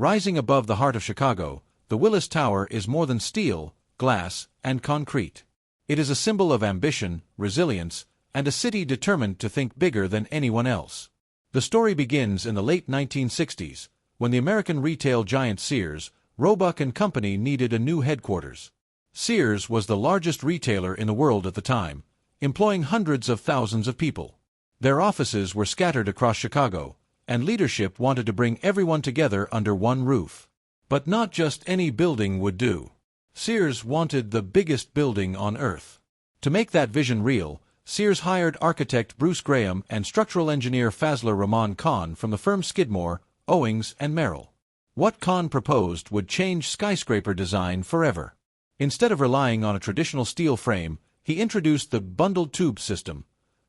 Rising above the heart of Chicago, the Willis Tower is more than steel, glass, and concrete. It is a symbol of ambition, resilience, and a city determined to think bigger than anyone else. The story begins in the late 1960s, when the American retail giant Sears, Roebuck and Company needed a new headquarters. Sears was the largest retailer in the world at the time, employing hundreds of thousands of people. Their offices were scattered across Chicago, and leadership wanted to bring everyone together under one roof. But not just any building would do. Sears wanted the biggest building on Earth. To make that vision real, Sears hired architect Bruce Graham and structural engineer Fazlur Rahman Khan from the firm Skidmore, Owings and Merrill. What Khan proposed would change skyscraper design forever. Instead of relying on a traditional steel frame, he introduced the bundled tube system,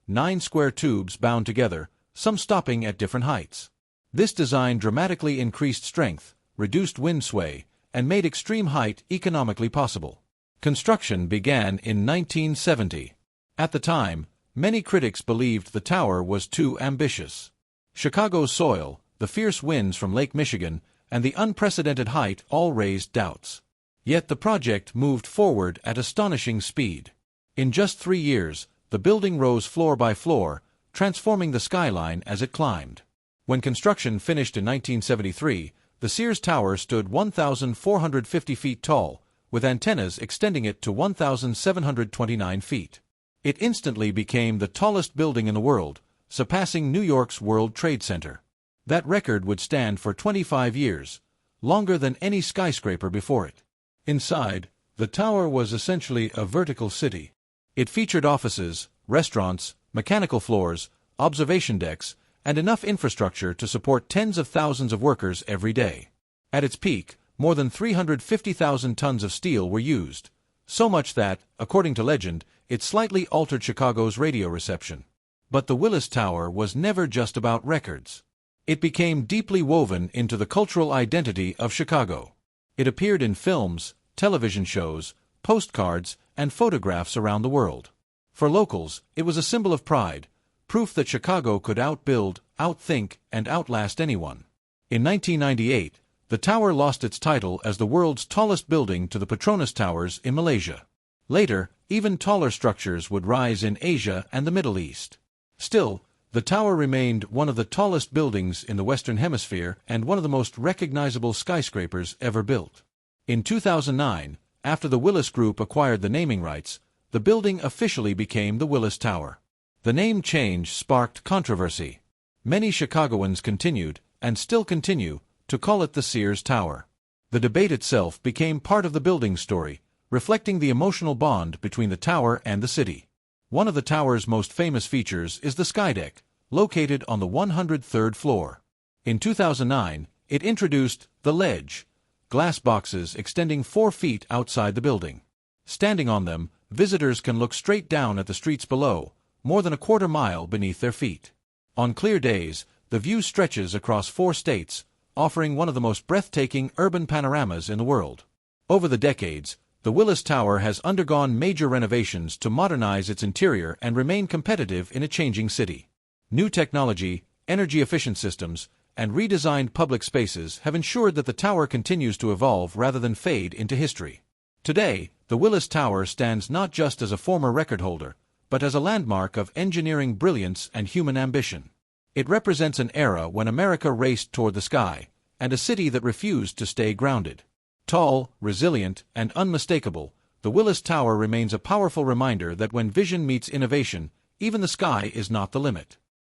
9 square tubes bound together, some stopping at different heights. This design dramatically increased strength, reduced wind sway, and made extreme height economically possible. Construction began in 1970. At the time, many critics believed the tower was too ambitious. Chicago's soil, the fierce winds from Lake Michigan, and the unprecedented height all raised doubts. Yet the project moved forward at astonishing speed. In just 3 years, the building rose floor by floor, transforming the skyline as it climbed. When construction finished in 1973, the Sears Tower stood 1,450 feet tall, with antennas extending it to 1,729 feet. It instantly became the tallest building in the world, surpassing New York's World Trade Center. That record would stand for 25 years, longer than any skyscraper before it. Inside, the tower was essentially a vertical city. It featured offices, restaurants, mechanical floors, observation decks, and enough infrastructure to support tens of thousands of workers every day. At its peak, more than 350,000 tons of steel were used, so much that, according to legend, it slightly altered Chicago's radio reception. But the Willis Tower was never just about records. It became deeply woven into the cultural identity of Chicago. It appeared in films, television shows, postcards, and photographs around the world. For locals, it was a symbol of pride, proof that Chicago could outbuild, outthink, and outlast anyone. In 1998, the tower lost its title as the world's tallest building to the Petronas Towers in Malaysia. Later, even taller structures would rise in Asia and the Middle East. Still, the tower remained one of the tallest buildings in the Western Hemisphere and one of the most recognizable skyscrapers ever built. In 2009, after the Willis Group acquired the naming rights, the building officially became the Willis Tower. The name change sparked controversy. Many Chicagoans continued, and still continue, to call it the Sears Tower. The debate itself became part of the building's story, reflecting the emotional bond between the tower and the city. One of the tower's most famous features is the skydeck, located on the 103rd floor. In 2009, it introduced the ledge, glass boxes extending 4 feet outside the building. Standing on them, visitors can look straight down at the streets below, more than a quarter mile beneath their feet. On clear days, the view stretches across 4 states, offering one of the most breathtaking urban panoramas in the world. Over the decades, the Willis Tower has undergone major renovations to modernize its interior and remain competitive in a changing city. New technology, energy-efficient systems, and redesigned public spaces have ensured that the tower continues to evolve rather than fade into history. Today, the Willis Tower stands not just as a former record holder, but as a landmark of engineering brilliance and human ambition. It represents an era when America raced toward the sky, and a city that refused to stay grounded. Tall, resilient, and unmistakable, the Willis Tower remains a powerful reminder that when vision meets innovation, even the sky is not the limit.